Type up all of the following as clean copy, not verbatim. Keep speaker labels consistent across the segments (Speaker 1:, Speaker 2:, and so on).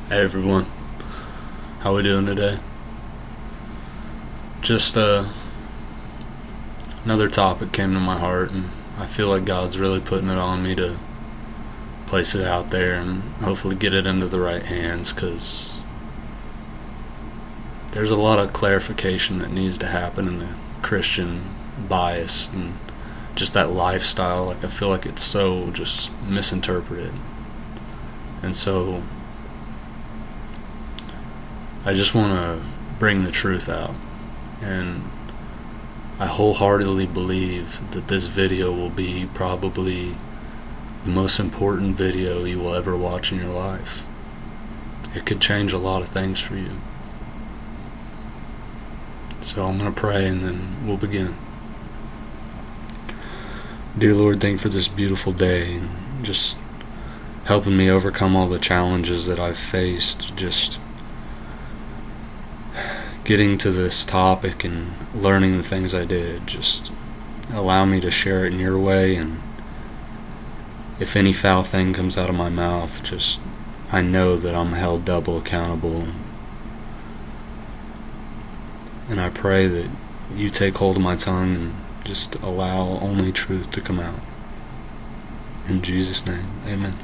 Speaker 1: Hey everyone, how we doing today? Just another topic came to my heart, and I feel like God's really putting it on me to place it out there and hopefully get it into the right hands, because there's a lot of clarification that needs to happen in the Christian bias and just that lifestyle. Like, I feel like it's so just misinterpreted, and so I just want to bring the truth out, and I wholeheartedly believe that this video will be probably the most important video you will ever watch in your life. It could change a lot of things for you. So I'm going to pray and then we'll begin. Dear Lord, thank you for this beautiful day and just helping me overcome all the challenges that I've faced, just getting to this topic and learning the things I did. Just allow me to share it in your way, and if any foul thing comes out of my mouth, just I know that I'm held double accountable, and I pray that you take hold of my tongue and just allow only truth to come out. In Jesus' name, amen.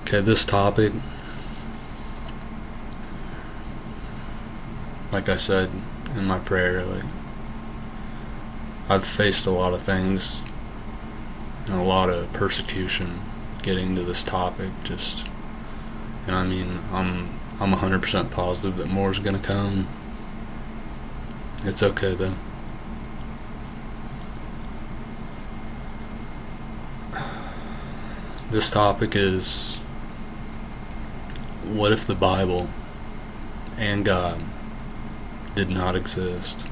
Speaker 1: Okay, this topic, like I said in my prayer, I've faced a lot of things and a lot of persecution getting to this topic. And I mean, I'm 100% positive that more is gonna come. It's okay though. This topic is, what if the Bible and God did not exist?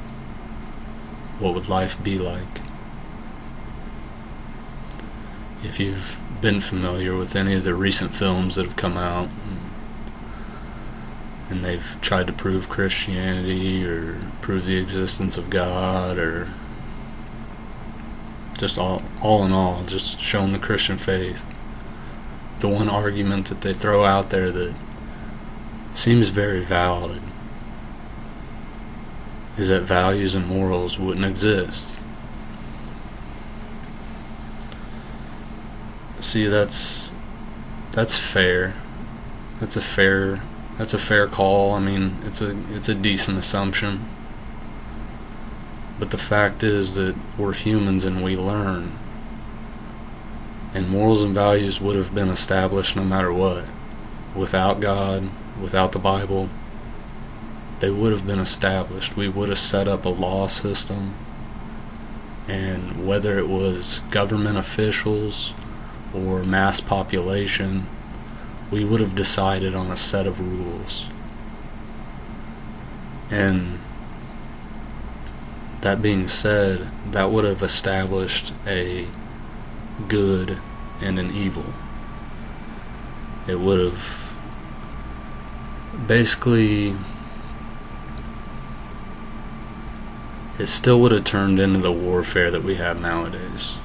Speaker 1: What would life be like? If you've been familiar with any of the recent films that have come out and they've tried to prove Christianity or prove the existence of God, or just all in all, just showing the Christian faith, the one argument that they throw out there that seems very valid is that values and morals wouldn't exist. See, that's fair. That's a fair call. I mean, it's a decent assumption. But the fact is that we're humans and we learn. And morals and values would have been established no matter what. Without God, without the Bible, they would have been established. We would have set up a law system, and whether it was government officials or mass population, we would have decided on a set of rules. And that being said, that would have established a good and an evil. It would have basically, it still would have turned into the warfare that we have nowadays.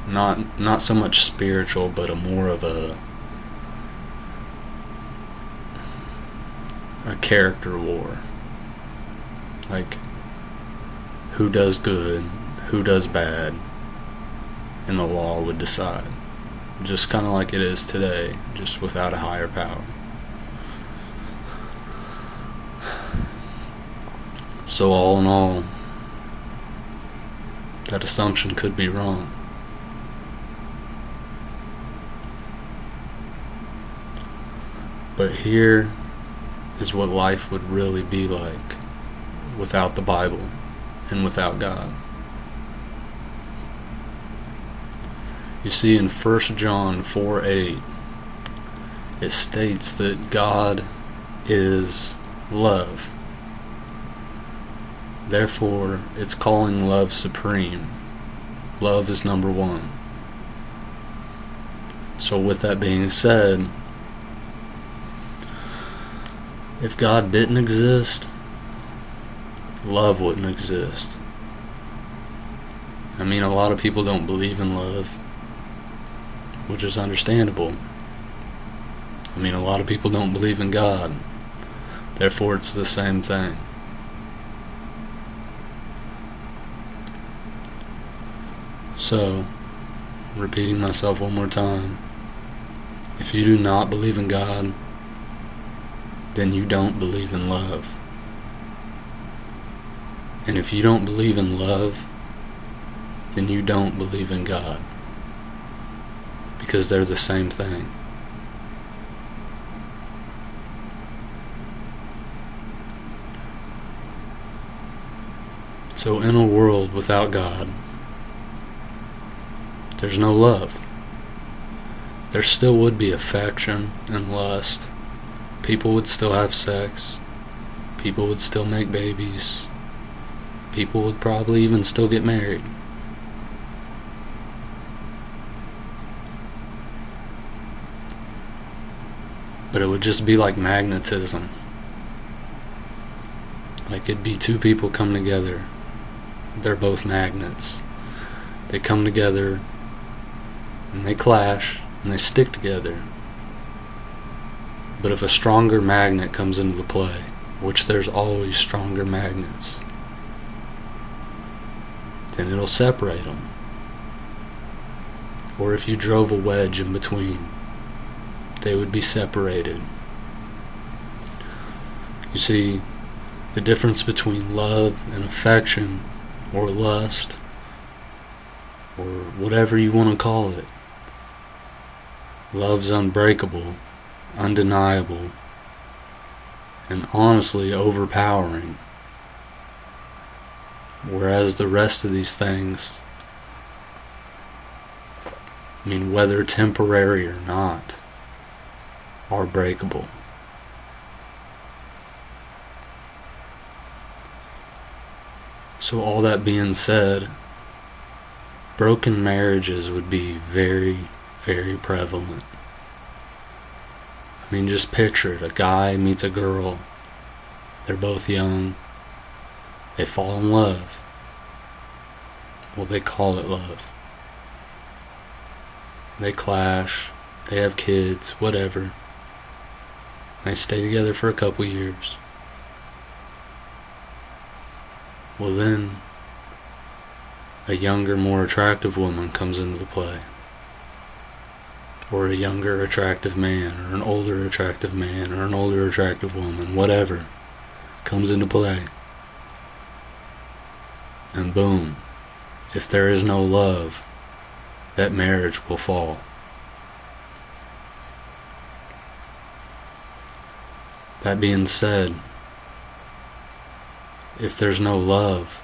Speaker 1: Not so much spiritual, but a more of a character war. Like, who does good, who does bad, and the law would decide. Just kind of like it is today, just without a higher power. So all in all, that assumption could be wrong. But here is what life would really be like without the Bible and without God. You see, in 1 John 4:8, it states that God is love. Therefore, it's calling love supreme. Love is number one. So with that being said, if God didn't exist, love wouldn't exist. I mean, a lot of people don't believe in love. which is understandable. I mean, a lot of people don't believe in God, therefore it's the same thing. So, repeating myself one more time, if you do not believe in God, then you don't believe in love. And if you don't believe in love, then you don't believe in God. Because they're the same thing. So in a world without God, there's no love. There still would be affection and lust. People would still have sex. People would still make babies. People would probably even still get married. But it would just be like magnetism. Like it'd be two people come together. They're both magnets. They come together and they clash and they stick together. But if a stronger magnet comes into the play, which there's always stronger magnets, then it'll separate them. Or if you drove a wedge in between, they would be separated. You see, the difference between love and affection, or lust, or whatever you want to call it, love's unbreakable, undeniable, and honestly overpowering. Whereas the rest of these things, I mean, whether temporary or not, are breakable. So all that being said, broken marriages would be very, very prevalent. I mean, just picture it. A guy meets a girl. They're both young. They fall in love. Well, they call it love. They clash. They have kids, whatever. They stay together for a couple years. Well, then, a younger, more attractive woman comes into the play. Or a younger, attractive man, or an older, attractive man, or an older, attractive woman, whatever, comes into play. And boom, if there is no love, that marriage will fall. That being said, if there's no love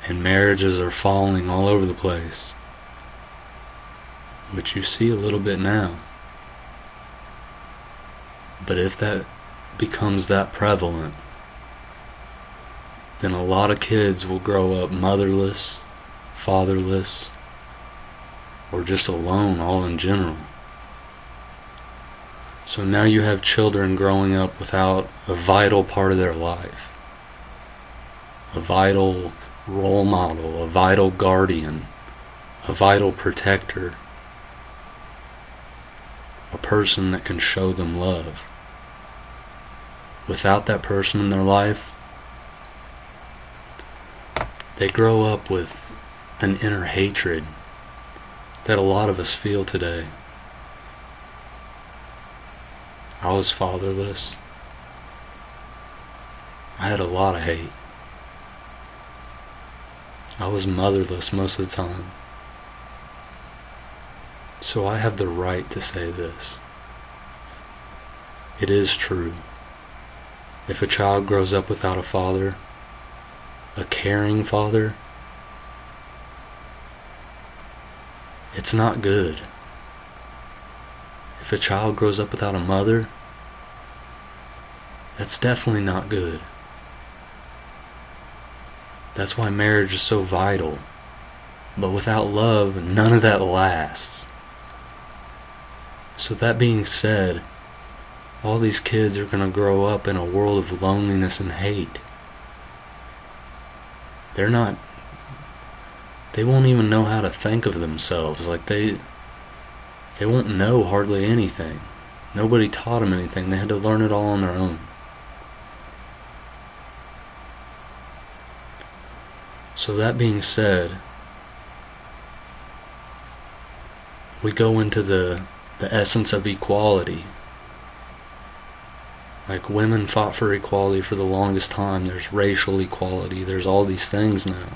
Speaker 1: and marriages are falling all over the place, which you see a little bit now, but if that becomes that prevalent, then a lot of kids will grow up motherless, fatherless, or just alone all in general. So now you have children growing up without a vital part of their life. A vital role model, a vital guardian, a vital protector, a person that can show them love. Without that person in their life, they grow up with an inner hatred that a lot of us feel today. I was fatherless. I had a lot of hate. I was motherless most of the time. So I have the right to say this. It is true. If a child grows up without a father, a caring father, it's not good. If a child grows up without a mother, that's definitely not good. That's why marriage is so vital. But without love, none of that lasts. So that being said, all these kids are going to grow up in a world of loneliness and hate. They won't even know how to think of themselves. Like they They won't know hardly anything. Nobody taught them anything. They had to learn it all on their own. So that being said, we go into the essence of equality. Like, women fought for equality for the longest time. There's racial equality. There's all these things now.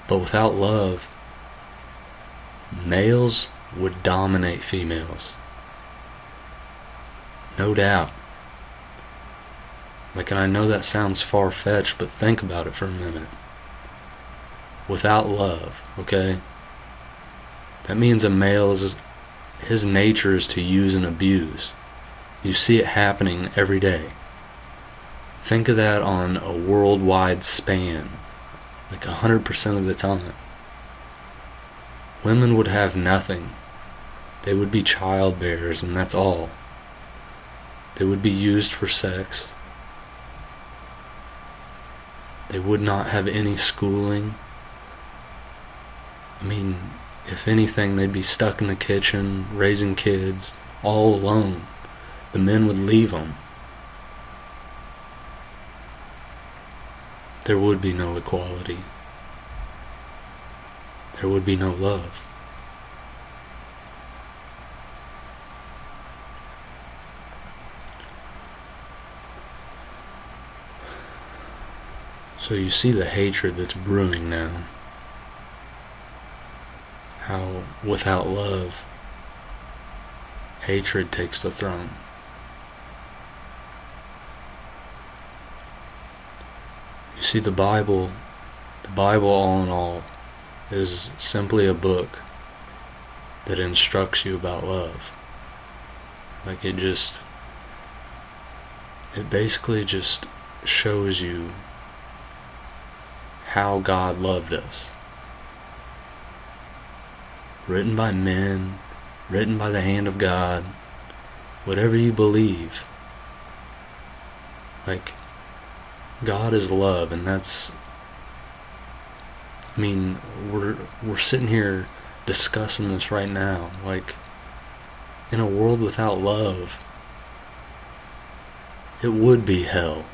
Speaker 1: But without love, males would dominate females. No doubt. Like, and I know that sounds far-fetched, but think about it for a minute. Without love, okay? That means a male his nature is to use and abuse. You see it happening every day. Think of that on a worldwide span, like 100% of the time. Women would have nothing. They would be childbearers, and that's all. They would be used for sex. They would not have any schooling. I mean, if anything, they'd be stuck in the kitchen, raising kids, all alone. The men would leave them. There would be no equality. There would be no love. So you see the hatred that's brewing now. How without love, hatred takes the throne. You see, the Bible all in all is simply a book that instructs you about love. Like, it basically just shows you how God loved us. Written by men, written by the hand of God, whatever you believe. Like, God is love, and that's, I mean, we're sitting here discussing this right now. Like, in a world without love, it would be hell.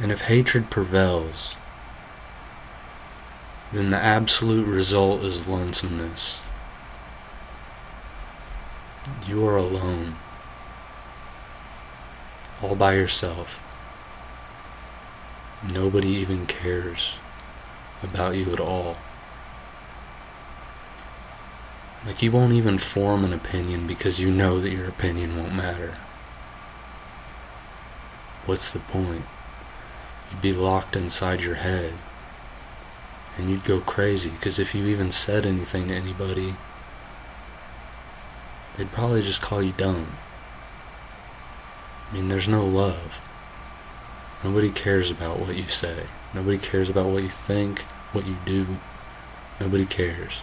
Speaker 1: And if hatred prevails, then the absolute result is lonesomeness. You are alone, all by yourself. Nobody even cares about you at all. Like, you won't even form an opinion because you know that your opinion won't matter. What's the point? You'd be locked inside your head, and you'd go crazy, because if you even said anything to anybody, they'd probably just call you dumb. I mean, there's no love. Nobody cares about what you say. Nobody cares about what you think, what you do. Nobody cares.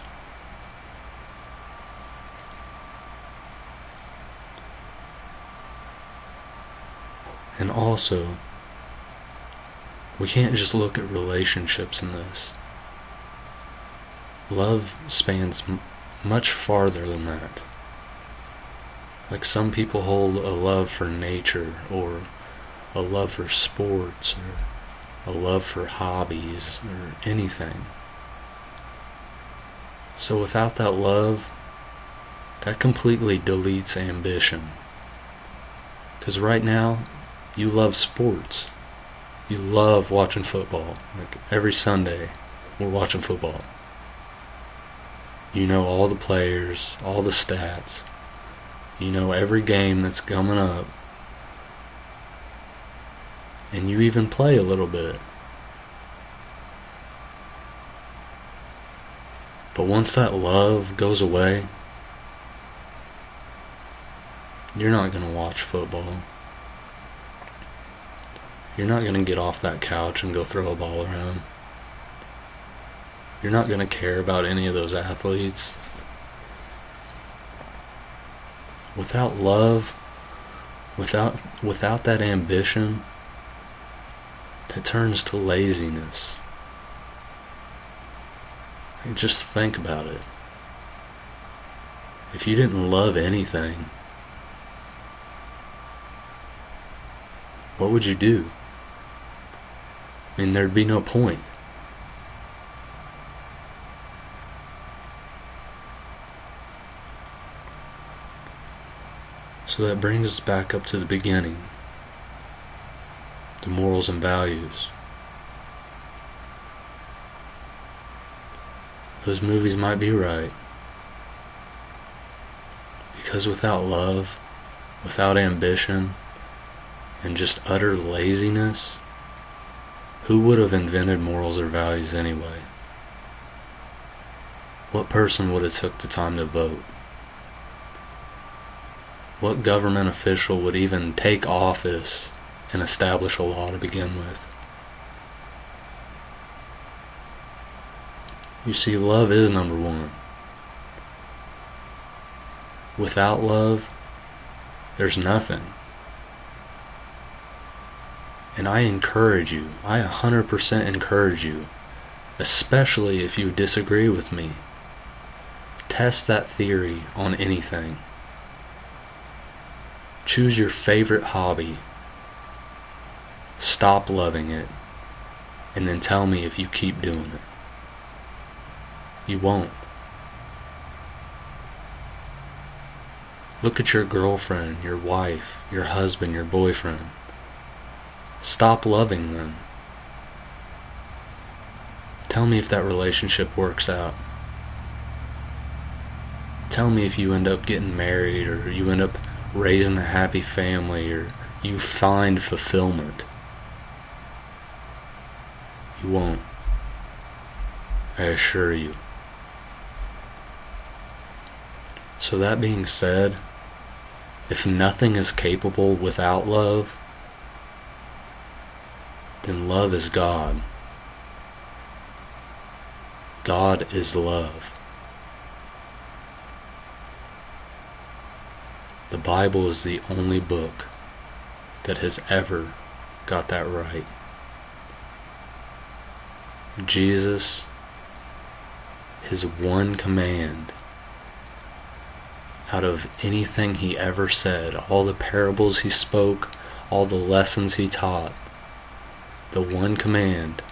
Speaker 1: And also, we can't just look at relationships in this. Love spans much farther than that. Like, some people hold a love for nature, or a love for sports, or a love for hobbies, or anything. So without that love, that completely deletes ambition. Because right now, you love sports. You love watching football. Like, every Sunday, we're watching football. You know all the players, all the stats. You know every game that's coming up. And you even play a little bit. But once that love goes away, you're not going to watch football. You're not going to get off that couch and go throw a ball around. You're not going to care about any of those athletes. Without love, without that ambition, that turns to laziness. Like, just think about it. If you didn't love anything, what would you do? I mean, there'd be no point. So that brings us back up to the beginning. The morals and values. Those movies might be right. Because without love, without ambition, and just utter laziness, who would have invented morals or values anyway? What person would have took the time to vote? What government official would even take office and establish a law to begin with? You see, love is number one. Without love, there's nothing. And I encourage you, I 100% encourage you, especially if you disagree with me, test that theory on anything. Choose your favorite hobby, stop loving it, and then tell me if you keep doing it. You won't. Look at your girlfriend, your wife, your husband, your boyfriend. Stop loving them. Tell me if that relationship works out. Tell me if you end up getting married, or you end up raising a happy family, or you find fulfillment. You won't. I assure you. So that being said, if nothing is capable without love, then love is God. God is love. The Bible is the only book that has ever got that right. Jesus, his one command out of anything he ever said, all the parables he spoke, all the lessons he taught, the one command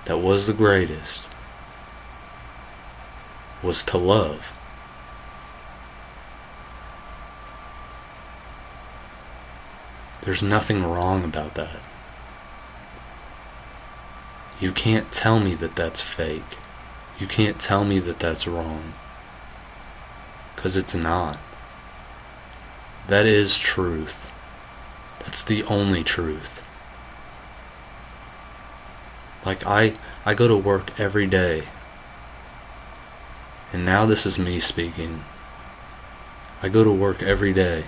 Speaker 1: that was the greatest was to love. There's nothing wrong about that. You can't tell me that that's fake. You can't tell me that that's wrong. 'Cause it's not. That is truth. That's the only truth. Like I go to work every day. And now this is me speaking. I go to work every day.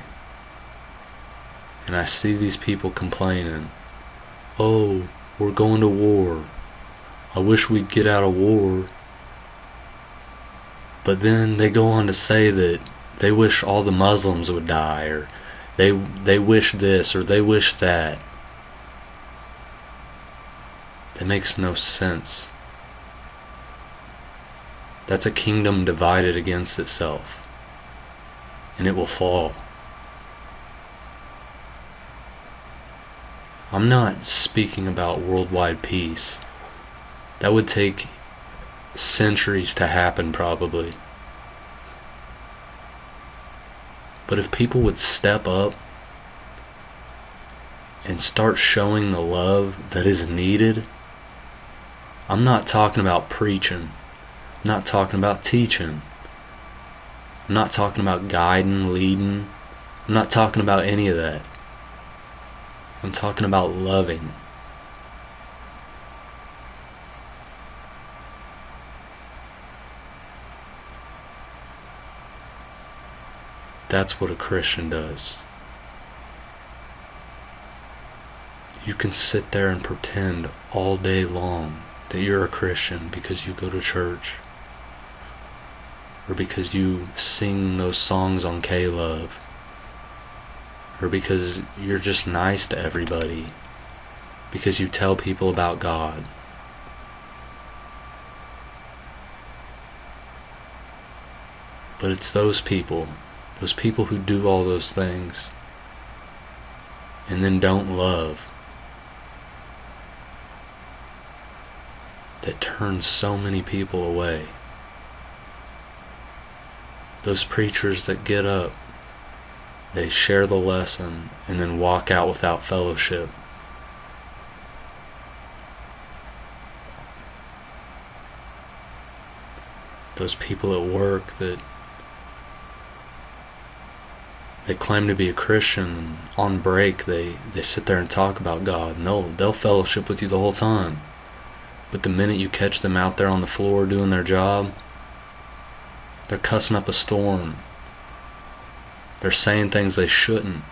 Speaker 1: And I see these people complaining. Oh, we're going to war. I wish we'd get out of war. But then they go on to say that they wish all the Muslims would die, or they wish this, or they wish that. That makes no sense. That's a kingdom divided against itself, and it will fall. I'm not speaking about worldwide peace. That would take centuries to happen, probably. But if people would step up and start showing the love that is needed, I'm not talking about preaching. I'm not talking about teaching. I'm not talking about guiding, leading. I'm not talking about any of that. I'm talking about loving. That's what a Christian does. You can sit there and pretend all day long that you're a Christian because you go to church, or because you sing those songs on K-Love, or because you're just nice to everybody, because you tell people about God. But it's those people who do all those things and then don't love, that turns so many people away. Those preachers that get up, they share the lesson and then walk out without fellowship. Those people at work that they claim to be a Christian, and on break they sit there and talk about God, and they'll fellowship with you the whole time. But the minute you catch them out there on the floor doing their job, they're cussing up a storm. They're saying things they shouldn't.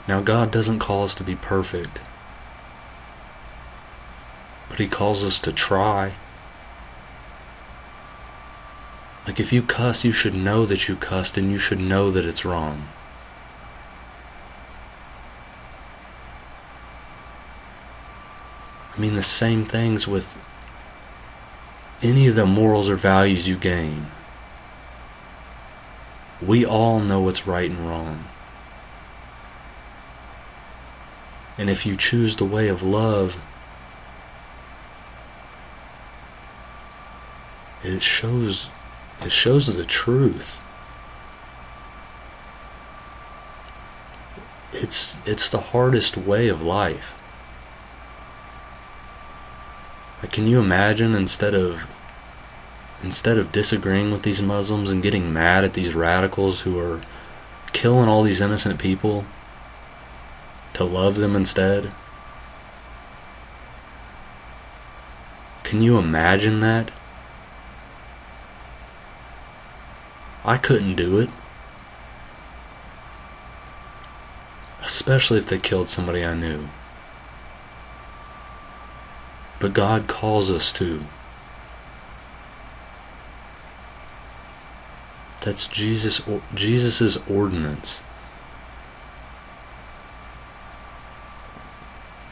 Speaker 1: Now, God doesn't call us to be perfect, but He calls us to try. Like, if you cuss, you should know that you cussed, and you should know that it's wrong. I mean, the same things with any of the morals or values you gain. We all know what's right and wrong. And if you choose the way of love, it shows the truth. It's the hardest way of life. Like, can you imagine, instead of disagreeing with these Muslims and getting mad at these radicals who are killing all these innocent people, to love them instead? Can you imagine that? I couldn't do it. Especially if they killed somebody I knew. But God calls us to. That's Jesus's ordinance.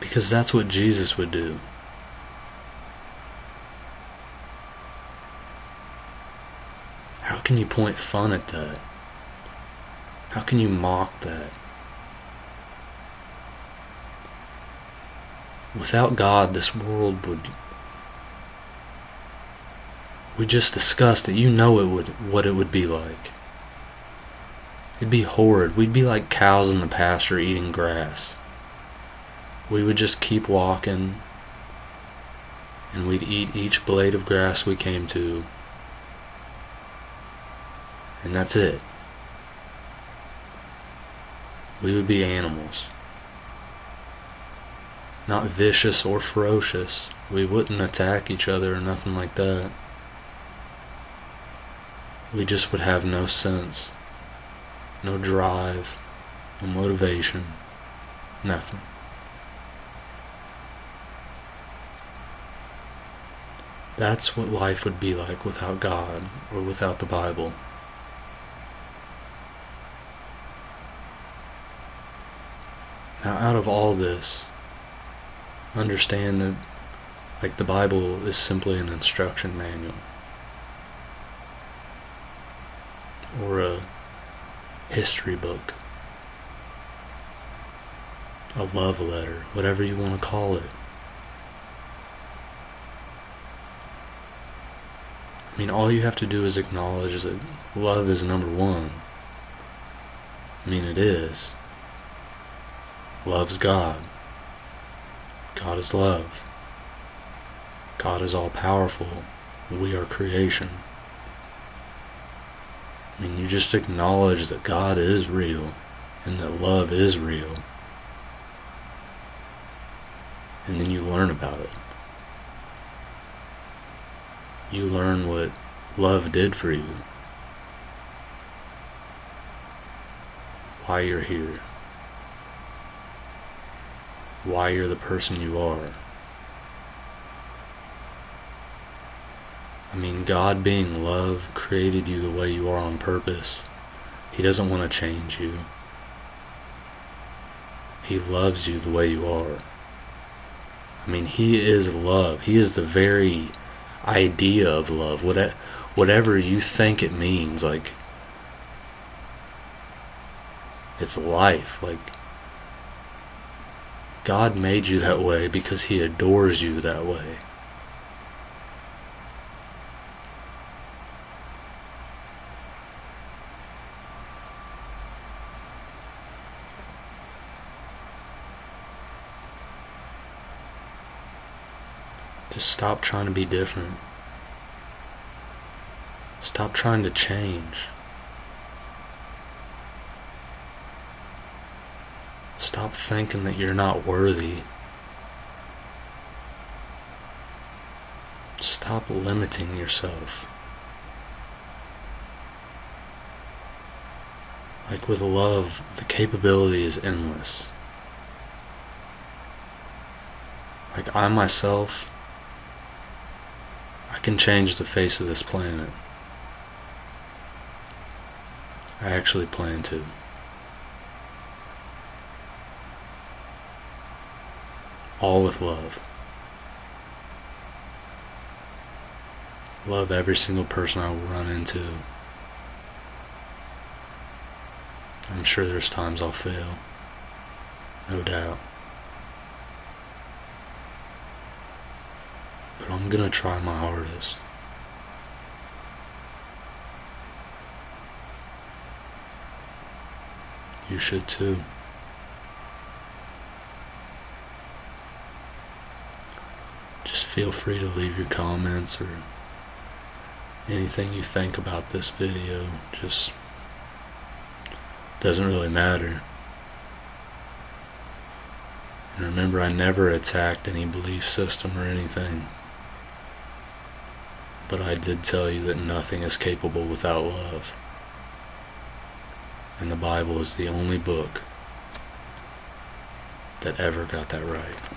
Speaker 1: Because that's what Jesus would do. How can you point fun at that? How can you mock that? Without God, this world would... We just discussed it. You know what it would be like. It'd be horrid. We'd be like cows in the pasture eating grass. We would just keep walking, and we'd eat each blade of grass we came to, and that's it. We would be animals. Not vicious or ferocious. We wouldn't attack each other or nothing like that. We just would have no sense, no drive, no motivation, nothing. That's what life would be like without God or without the Bible. Now, out of all this, understand that, like, the Bible is simply an instruction manual, or a history book, a love letter, whatever you want to call it. I mean, all you have to do is acknowledge that love is number one. I mean, it is. Love's God. God is love. God is all powerful. We are creation. I mean, you just acknowledge that God is real and that love is real. And then you learn about it. You learn what love did for you. Why you're here. Why you're the person you are. I mean, God being love created you the way you are on purpose. He doesn't want to change you. He loves you the way you are. I mean, He is love. He is the very idea of love. Whatever you think it means, like, it's life. Like, God made you that way because He adores you that way. Just stop trying to be different. Stop trying to change. Stop thinking that you're not worthy. Stop limiting yourself. Like, with love, the capability is endless. Like, I myself, I can change the face of this planet. I actually plan to. All with love. Love every single person I will run into. I'm sure there's times I'll fail. No doubt. But I'm gonna try my hardest. You should too. Just feel free to leave your comments or anything you think about this video. Just doesn't really matter. And remember, I never attacked any belief system or anything. But I did tell you that nothing is capable without love. And the Bible is the only book that ever got that right.